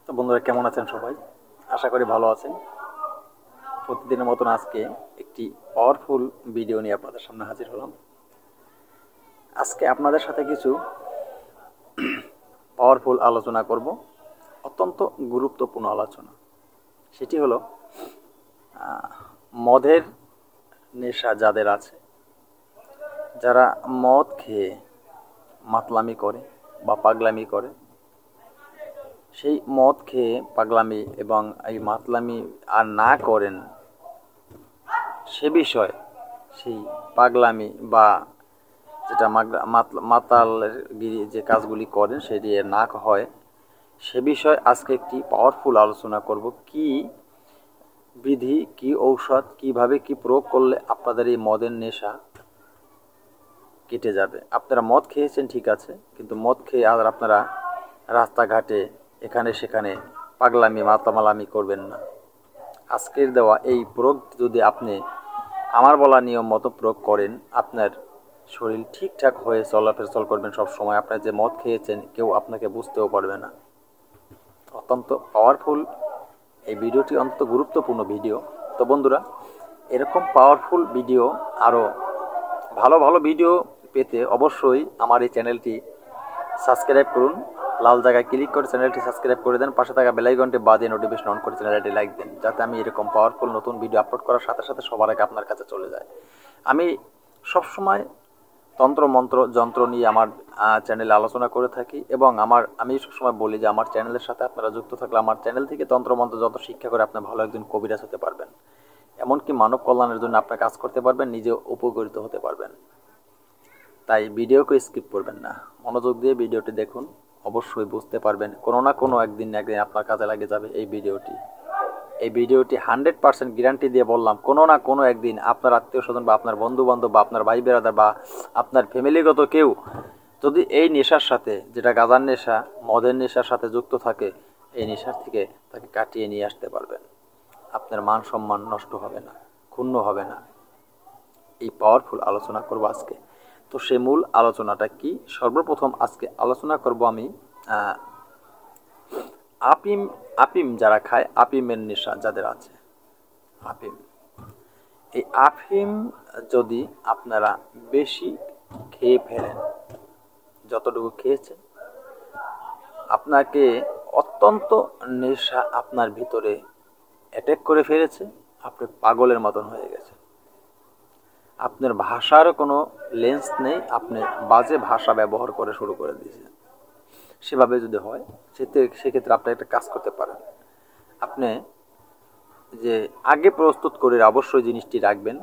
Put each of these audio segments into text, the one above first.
তো বন্ধুরা, কেমন আছেন সবাই? আশা করি ভালো আছেন। প্রতিদিনের মতন আজকে একটি পাওয়ারফুল ভিডিও নিয়ে আপনাদের সামনে হাজির হলাম। আজকে আপনাদের সাথে কিছু পাওয়ারফুল আলোচনা করব, অত্যন্ত গুরুত্বপূর্ণ আলোচনা। সেটি হলো মদের নেশা যাদের আছে, যারা মদ খেয়ে মাতলামি করে বা পাগলামি করে, সেই মদ খেয়ে পাগলামি এবং এই মাতলামি আর না করেন, সে বিষয়ে সেই পাগলামি বা যেটা মাতালের গিরি যে কাজগুলি করেন সেটি না হয়, সে বিষয়ে আজকে একটি পাওয়ারফুল আলোচনা করব। কি বিধি, কি ঔষধ, কিভাবে কি প্রয়োগ করলে আপনাদের এই মদের নেশা কেটে যাবে। আপনারা মদ খেয়েছেন ঠিক আছে, কিন্তু মদ খেয়ে আর আপনারা রাস্তাঘাটে এখানে সেখানে পাগলামি মাতামালামি করবেন না। আজকের দেওয়া এই প্রয়োগ যদি আপনি আমার বলা নিয়ম মতো প্রয়োগ করেন, আপনার শরীর ঠিকঠাক হয়ে চলাফেরা করবেন সব সময়। আপনার যে মদ খেয়েছেন কেউ আপনাকে বুঝতেও পারবে না। অত্যন্ত পাওয়ারফুল এই ভিডিওটি, অত্যন্ত গুরুত্বপূর্ণ ভিডিও। তো বন্ধুরা, এরকম পাওয়ারফুল ভিডিও আরও ভালো ভালো ভিডিও পেতে অবশ্যই আমার এই চ্যানেলটি সাবস্ক্রাইব করুন। লাল জায়গায় ক্লিক করে চ্যানেলটি সাবস্ক্রাইব করে দেন, পাশে থাকা বেল আইকনটি বাজিয়ে নোটিফিকেশন অন করে চ্যানেলটি লাইক দেন, যাতে আমি এরকম পাওয়ারফুল নতুন ভিডিও আপলোড করার সাথে সাথে সবার আগে আপনার কাছে চলে যায়। আমি সবসময় তন্ত্র মন্ত্র যন্ত্র নিয়ে আমার চ্যানেলে আলোচনা করে থাকি, এবং আমি সবসময় বলি যে আমার চ্যানেলের সাথে আপনারা যুক্ত থাকলে আমার চ্যানেল থেকে তন্ত্র মন্ত্র যত শিক্ষা করে আপনি ভালো একজন কবিরাজ হতে পারবেন, এমনকি মানব কল্যাণের জন্য আপনি কাজ করতে পারবেন, নিজে উপকৃত হতে পারবেন। তাই ভিডিওকে স্কিপ করবেন না, মনোযোগ দিয়ে ভিডিওটি দেখুন। অবশ্যই বুঝতে পারবেন, কোনো না কোনো একদিন আপনার কাজে লাগে যাবে এই ভিডিওটি। এই ভিডিওটি 100% গ্যারান্টি দিয়ে বললাম, কোনো না কোনো একদিন আপনার আত্মীয় স্বজন বা আপনার বন্ধু বান্ধব বা আপনার ভাই বেরাদার বা আপনার ফ্যামিলিগত কেউ যদি এই নেশার সাথে, যেটা গাঁজার নেশা মদের নেশার সাথে যুক্ত থাকে, এই নেশার থেকে তাকে কাটিয়ে নিয়ে আসতে পারবেন। আপনার মান সম্মান নষ্ট হবে না, ক্ষুণ্ণ হবে না। এই পাওয়ারফুল আলোচনা করব আজকে। তো সে মূল আলোচনাটা কি? সর্বপ্রথম আজকে আলোচনা করব আমি আপিম। আপিম যারা খায়, আপিমের নেশা যাদের আছে, আপিম, এই আফিম যদি আপনারা বেশি খেয়ে ফেলেন, যতটুকু খেয়েছেন, আপনাকে অত্যন্ত নেশা আপনার ভিতরে অ্যাটাক করে ফেলেছে, আপনি পাগলের মতন হয়ে গেছে, আপনার ভাষারও কোনো লেন্স নেই, আপনি বাজে ভাষা ব্যবহার করে শুরু করে দিয়েছেন। সেভাবে যদি হয়, সেক্ষেত্রে আপনি একটা কাজ করতে পারেন। আপনি যে আগে প্রস্তুত করে অবশ্যই জিনিসটি রাখবেন,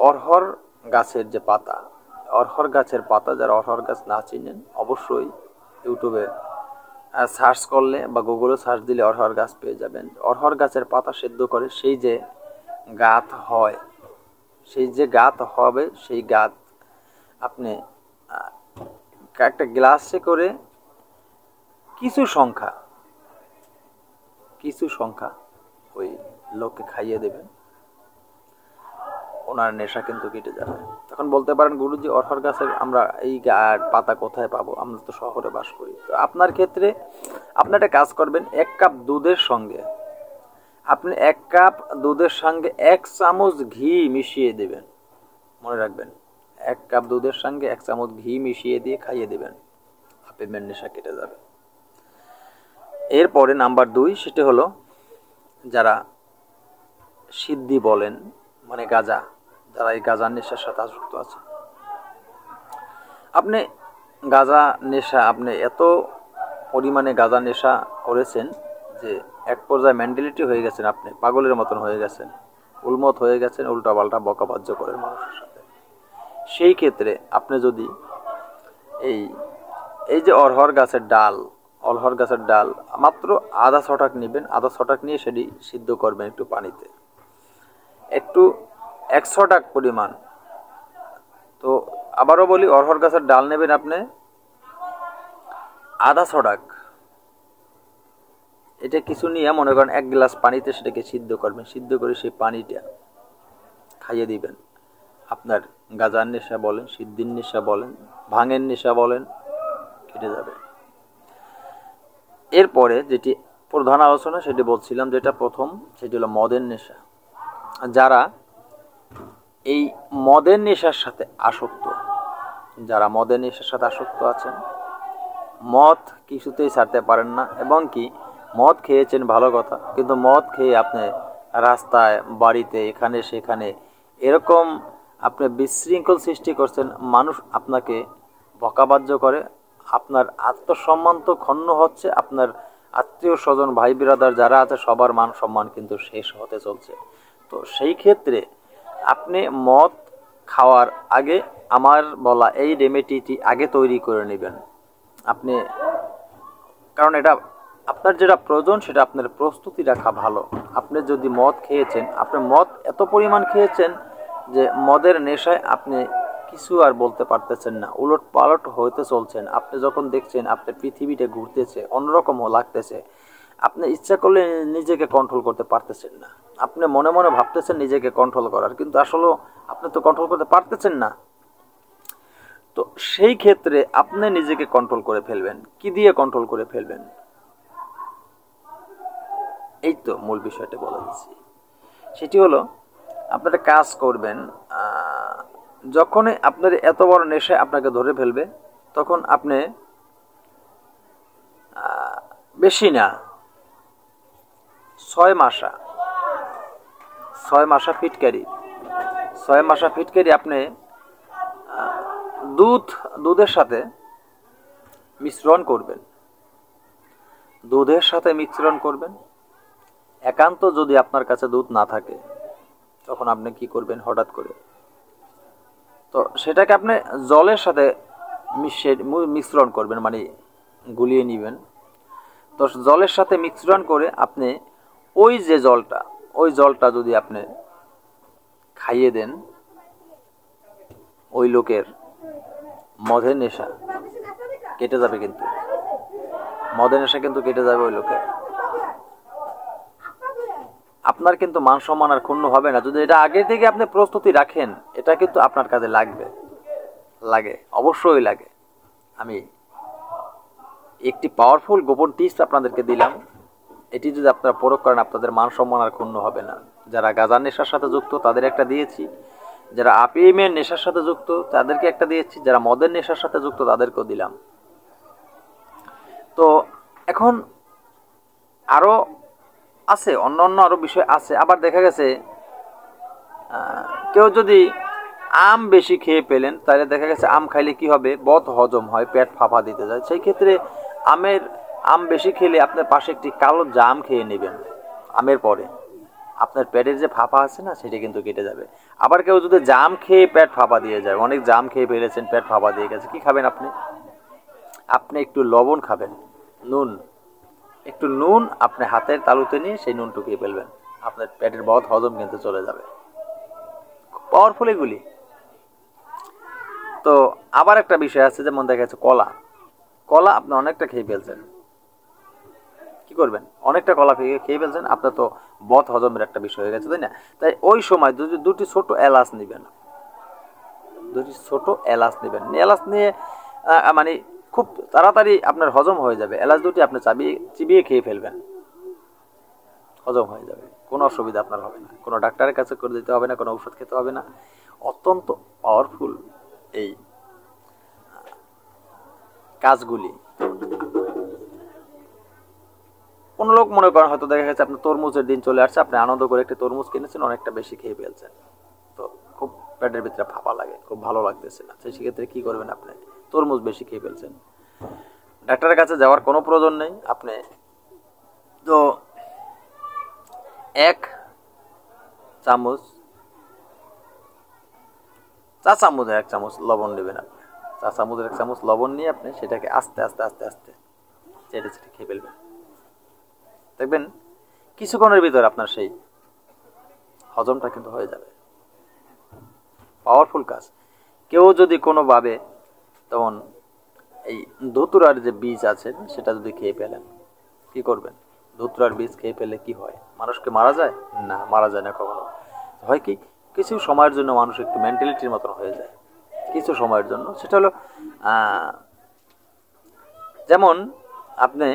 অরহর গাছের যে পাতা, অরহর গাছের পাতা, যারা অরহর গাছ না চিনেন অবশ্যই ইউটিউবে সার্চ করলে বা গুগলে সার্চ দিলে অরহর গাছ পেয়ে যাবেন। অরহর গাছের পাতা সেদ্ধ করে সেই যে গাঁত হয়, সেই যে গাঁত হবে, সেই গাঁত আপনি একটা গ্লাসে করে কিছু সংখ্যা ওই লোককে খাইয়ে দেবেন, ওনার নেশা কিন্তু কেটে যাবে। তখন বলতে পারেন, গুরুজি অরহর গাছের আমরা এই পাতা কোথায় পাবো, আমরা তো শহরে বাস করি। তো আপনার ক্ষেত্রে আপনি একটা কাজ করবেন, 1 কাপ দুধের সঙ্গে আপনি 1 কাপ দুধের সঙ্গে 1 চামচ ঘি মিশিয়ে দেবেন। মনে রাখবেন, 1 কাপ দুধের সঙ্গে 1 চামচ ঘি মিশিয়ে দিয়ে খাইয়ে দেবেন, আপনার নেশা কেটে যাবে। এরপরে নাম্বার 2, সেটা হলো যারা সিদ্ধি বলেন, মানে গাঁজা, যারা এই গাঁজার নেশার সাথে যুক্ত আছে। আপনি গাঁজা নেশা, আপনি এত পরিমাণে গাঁজা নেশা করেছেন যে এক পর্যায়ে মেন্টালিটি হয়ে গেছেন, আপনি পাগলের মতন হয়ে গেছেন, উন্মত হয়ে গেছেন, উল্টাপাল্টা বকাবাজ্য করেন মানুষের সাথে। সেই ক্ষেত্রে আপনি যদি এই এই যে অরহর গাছের ডাল মাত্র আধা ছটাক নেবেন, আধা ছটাক নিয়ে সেটি সিদ্ধ করবেন একটু পানিতে, একটু 100 টাক পরিমাণ। তো আবারও বলি, অরহর গাছের ডাল নেবেন আপনি আধা ছটাক, এটা কিছু নিয়ে মনে করেন 1 গ্লাস পানিতে সেটাকে সিদ্ধ করবেন, সিদ্ধ করে সেই পানিটা খাইয়ে দিবেন। আপনার গাঁজার নেশা বলেন, সিদ্ধির নেশা বলেন, ভাঙের নেশা বলেন, কেটে যাবে। এরপরে যেটি প্রধান আলোচনা সেটি বলছিলাম, যেটা প্রথম সেটি হলো মদের নেশা। যারা এই মদের নেশার সাথে আসক্ত, যারা মদের নেশার সাথে আসক্ত আছেন, মদ কিছুতেই ছাড়তে পারেন না, এবং কি মদ খেয়েছেন ভালো কথা, কিন্তু মদ খেয়ে আপনি রাস্তায়, বাড়িতে, এখানে সেখানে এরকম আপনি বিশৃঙ্খল সৃষ্টি করছেন, মানুষ আপনাকে বকাবাজ্য করে, আপনার আত্মসম্মান তো ক্ষুণ্ণ হচ্ছে, আপনার আত্মীয় স্বজন ভাই বিরাদার যারা আছে সবার মান সম্মান কিন্তু শেষ হতে চলছে। তো সেই ক্ষেত্রে আপনি মদ খাওয়ার আগে আমার বলা এই রেমেডিটি আগে তৈরি করে নেবেন আপনি, কারণ এটা আপনার যেটা প্রয়োজন সেটা আপনার প্রস্তুতি রাখা ভালো। আপনি যদি মদ খেয়েছেন, আপনি মদ এত পরিমাণ খেয়েছেন যে মদের নেশায় আপনি কিছু আর বলতে পারতেছেন না, উলট পালট হইতে চলছেন। আপনি যখন দেখছেন আপনার পৃথিবীটা ঘুরতেছে, অন্যরকম লাগতেছে, আপনি ইচ্ছা করলে নিজেকে কন্ট্রোল করতে পারতেছেন না। আপনি মনে মনে ভাবতেছেন নিজেকে কন্ট্রোল করার, কিন্তু আসলে আপনি তো কন্ট্রোল করতে পারতেছেন না। তো সেই ক্ষেত্রে আপনি নিজেকে কন্ট্রোল করে ফেলবেন। কি দিয়ে কন্ট্রোল করে ফেলবেন? এই তো মূল বিষয়টা বলে দিচ্ছি। সেটি হলো, আপনারা কাজ করবেন, যখনই আপনার এত বড় নেশায় আপনাকে ধরে ফেলবে, তখন আপনি বেশি না 6 মাসা ফিটকারি আপনি দুধের সাথে মিশ্রণ করবেন। একান্ত যদি আপনার কাছে দুধ না থাকে, তখন আপনি কি করবেন হঠাৎ করে, তো সেটাকে আপনি জলের সাথে মিশ্রণ করবেন, মানে গুলিয়ে নেবেন। তো জলের সাথে মিশ্রণ করে আপনি ওই জলটা যদি আপনি খাইয়ে দেন, ওই লোকের মদের নেশা কেটে যাবে, কিন্তু মদের নেশা কিন্তু কেটে যাবে ওই লোকের। আপনার কিন্তু মান সম্মান আর ক্ষুণ্ণ হবে না। যদি এটা আগে থেকে আপনি প্রস্তুতি রাখেন, এটা কিন্তু আপনার কাজে লাগে, অবশ্যই লাগে। আমি একটি পাওয়ারফুল গোপন টিপস আপনাদেরকে দিলাম, এটি যদি আপনারা প্রয়োগ করেন, আপনাদের মান সম্মান আর ক্ষুণ্ণ হবে না। যারা গাঁজার নেশার সাথে যুক্ত তাদের একটা দিয়েছি, যারা আফিমের নেশার সাথে যুক্ত তাদেরকে একটা দিয়েছি, যারা মদের নেশার সাথে যুক্ত তাদেরকেও দিলাম। তো এখন আরো আছে, অন্য আরো বিষয় আছে। আবার দেখা গেছে কেউ যদি আম বেশি খেয়ে পেলেন, তাহলে দেখা গেছে আম খাইলে কি হবে, বদ হজম হয়, পেট ফাঁপা দিতে যায়। সেই ক্ষেত্রে আম বেশি খেলে আপনার পাশে একটি কালো জাম খেয়ে নেবেন, আমের পরে আপনার পেটের যে ফাঁপা আছে না, সেটা কিন্তু কেটে যাবে। আবার কেউ যদি জাম খেয়ে পেট ফাঁপা দিয়ে যায়, অনেক জাম খেয়ে ফেলেছেন, পেট ফাঁপা দিয়ে গেছে, কি খাবেন আপনি একটু লবণ খাবেন, একটু নুন আপনি হাতের তালুতে নিয়ে সেই নুন টুকিয়ে ফেলবেন, আপনার পেটের বদ হজম কিন্তু চলে যাবে। পাওয়ারফুল এগুলি। তো আবার একটা বিষয় আছে, যেমন দেখা যাচ্ছে কলা আপনি অনেকটা খেয়ে ফেলছেন, কি করবেন? অনেকটা কলা খেয়ে ফেলছেন, আপনার তো বদ হজমের একটা বিষয় হয়ে গেছে, তাই না? তাই ওই সময় দুটি ছোট এলাচ নেবেন, এলাচ নিয়ে মানে খুব তাড়াতাড়ি আপনার হজম হয়ে যাবে। এলাচ দুটি আপনি চিবিয়ে খেয়ে ফেলবেন, হজম হয়ে যাবে, কোনো অসুবিধা আপনার হবে না, কোনো ডাক্তারের কাছে করে দিতে হবে না, কোনো ঔষধ খেতে হবে না। অত্যন্ত পাওয়ারফুল এই কাজগুলি। কোনো লোক মনে করেন, হয়তো দেখা গেছে আপনার তরমুজের দিন চলে আসছে, আপনি আনন্দ করে একটি তরমুজ কিনেছেন, অনেকটা বেশি খেয়ে ফেলছেন, তো খুব পেটের ভিতরে ফাঁপা লাগে, খুব ভালো লাগতেছে না। সেক্ষেত্রে কি করবেন? আপনি তরমুজ বেশি খেয়ে ফেলছেন, ডাক্তারের কাছে যাওয়ার কোনো প্রয়োজন নেই। আপনি তো 1 চামচ, চা চামচের 1 চামচ লবণ নেবেন। আপনি চা চামচের 1 চামচ লবণ নিয়ে আপনি সেটাকে আস্তে আস্তে আস্তে আস্তে চেটে চেটে খেয়ে ফেলবেন। দেখবেন কিছুক্ষণের ভিতরে আপনার সেই হজমটা কিন্তু হয়ে যাবে। পাওয়ারফুল কাজ। কেউ যদি কোনোভাবে তখন এই ধুতুরার যে বীজ আছে সেটা যদি খেয়ে ফেলেন, কি করবেন? ধুতুরার বীজ খেয়ে ফেলে কি হয়? মানুষকে মারা যায় না? মারা যায় না কখনো। হয় কি, কিছু সময়ের জন্য মানুষ একটু মেন্টালিটির মতন হয়ে যায়, কিছু সময়ের জন্য। সেটা হলো যেমন আপনি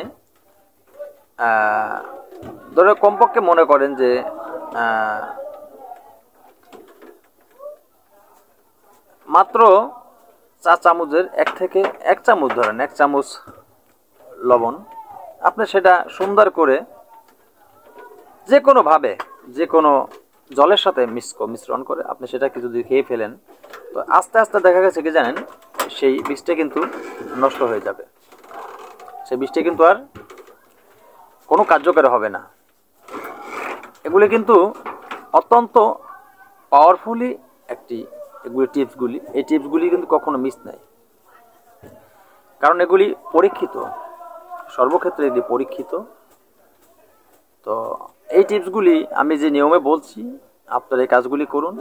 ধরে কমপক্ষে মনে করেন যে মাত্র 4 চামচের 1 থেকে 1 চামচ ধরেন 1 চামচ লবণ আপনি সেটা সুন্দর করে যে কোনোভাবে যে কোনো জলের সাথে মিশ্রণ করে আপনি সেটাকে যদি খেয়ে ফেলেন তো আস্তে আস্তে দেখা গেছে কি জানেন সেই বিষটা কিন্তু নষ্ট হয়ে যাবে, সেই বিষটা কিন্তু আর কোনো কার্যকর হবে না। এগুলি কিন্তু অত্যন্ত পাওয়ারফুলি এগুলি টিপসগুলি, এই টিপসগুলি কিন্তু কখনো মিস নাই, কারণ এগুলি পরীক্ষিত, সর্বক্ষেত্রে এগুলি পরীক্ষিত। তো এই টিপসগুলি আমি যে নিয়মে বলছি আপনারা এই কাজগুলি করুন,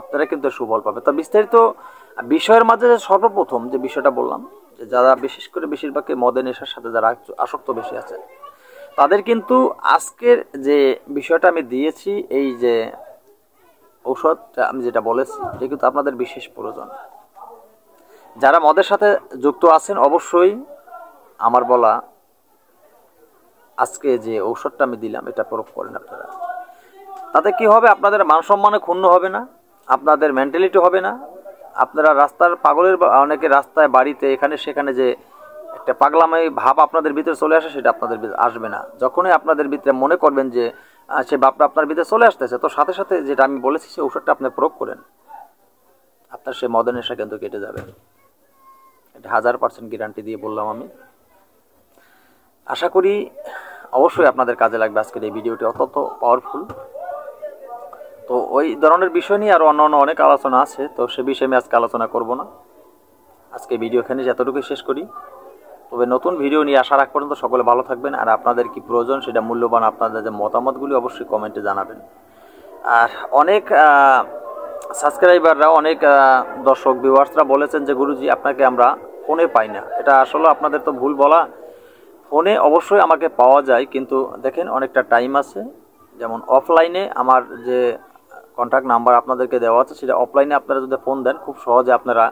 আপনারা কিন্তু সুফল পাবেন। তো বিস্তারিত বিষয়ের মাঝে সর্বপ্রথম যে বিষয়টা বললাম যে যারা বিশেষ করে বেশিরভাগই মদের নেশার সাথে যারা আসক্ত বেশি আছে তাদের কিন্তু আজকের যে বিষয়টা আমি দিয়েছি, এই যে ঔষধটা আমি যেটা বলেছি এটা কিন্তু আপনাদের বিশেষ প্রয়োজন। যারা মদের সাথে যুক্ত আছেন অবশ্যই আমার বলা আজকে যে ঔষধটা আমি দিলাম এটা প্রয়োগ করেন আপনারা। তাতে কি হবে, আপনাদের মান সম্মানে ক্ষুণ্ণ হবে না, আপনাদের মেন্টালিটি হবে না, আপনারা রাস্তার পাগলের অনেকে রাস্তায় বাড়িতে এখানে সেখানে যে একটা পাগলামি ভাব আপনাদের ভিতরে চলে আসে সেটা আপনাদের ভিতরে আসবে না। যখনই আপনাদের ভিতরে মনে করবেন যে সে ভাবটা আপনার ভিতরে চলে আসতেছে তো সাথে সাথে যেটা আমি বলেছি সেই ঔষধটা আপনি প্রয়োগ করেন, আপনার সেই মদের নেশা কিন্তু কেটে যাবে। এটা 1000% গ্যারান্টি দিয়ে বললাম আমি। আশা করি অবশ্যই আপনাদের কাজে লাগবে আজকের এই ভিডিওটি, অত্যন্ত পাওয়ারফুল। তো ওই ধরনের বিষয় নিয়ে আরও অন্য অনেক আলোচনা আছে, তো সে বিষয়ে আমি আজকে আলোচনা করব না। আজকে ভিডিও এখানে যতটুকু শেষ করি, তবে নতুন ভিডিও নিয়ে আসার আগ পর্যন্ত সকলে ভালো থাকবেন। আর আপনাদের কি প্রয়োজন সেটা মূল্যবান আপনাদের যে মতামতগুলি অবশ্যই কমেন্টে জানাবেন। আর অনেক সাবস্ক্রাইবাররা অনেক দর্শক ভিউয়ার্সরা বলেছেন যে গুরুজি আপনাকে আমরা ফোনে পাই না। এটা আসলে আপনাদের তো ভুল বলা, ফোনে অবশ্যই আমাকে পাওয়া যায়, কিন্তু দেখেন অনেকটা টাইম আছে। যেমন অফলাইনে আমার যে কন্ট্যাক্ট নাম্বার আপনাদেরকে দেওয়া আছে সেটা অফলাইনে আপনারা যদি ফোন দেন খুব সহজে আপনারা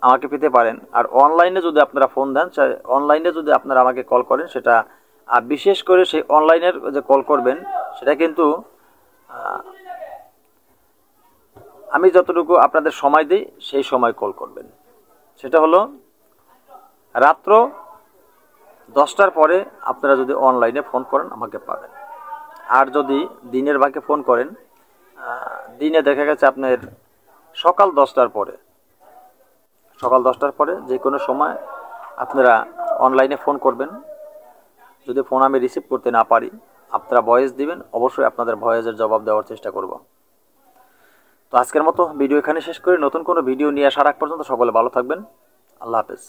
আমাকে পেতে পারেন। আর অনলাইনে যদি আপনারা ফোন দেন, অনলাইনে যদি আপনারা আমাকে কল করেন সেটা বিশেষ করে সেই অনলাইনের যে কল করবেন সেটা কিন্তু আমি যতটুকু আপনাদের সময় দিই সেই সময় কল করবেন। সেটা হলো রাত্র 10টার পরে আপনারা যদি অনলাইনে ফোন করেন আমাকে পাবেন। আর যদি দিনের ভাগে ফোন করেন, দিনে দেখা গেছে আপনার সকাল 10টার পরে যে কোনো সময় আপনারা অনলাইনে ফোন করবেন। যদি ফোন আমি রিসিভ করতে না পারি আপনারা ভয়েস দিবেন, অবশ্যই আপনাদের ভয়েসের জবাব দেওয়ার চেষ্টা করব। তো আজকের মতো ভিডিও এখানে শেষ করি। নতুন কোনো ভিডিও নিয়ে আসার আগ পর্যন্ত সকলে ভালো থাকবেন। আল্লাহ হাফেজ।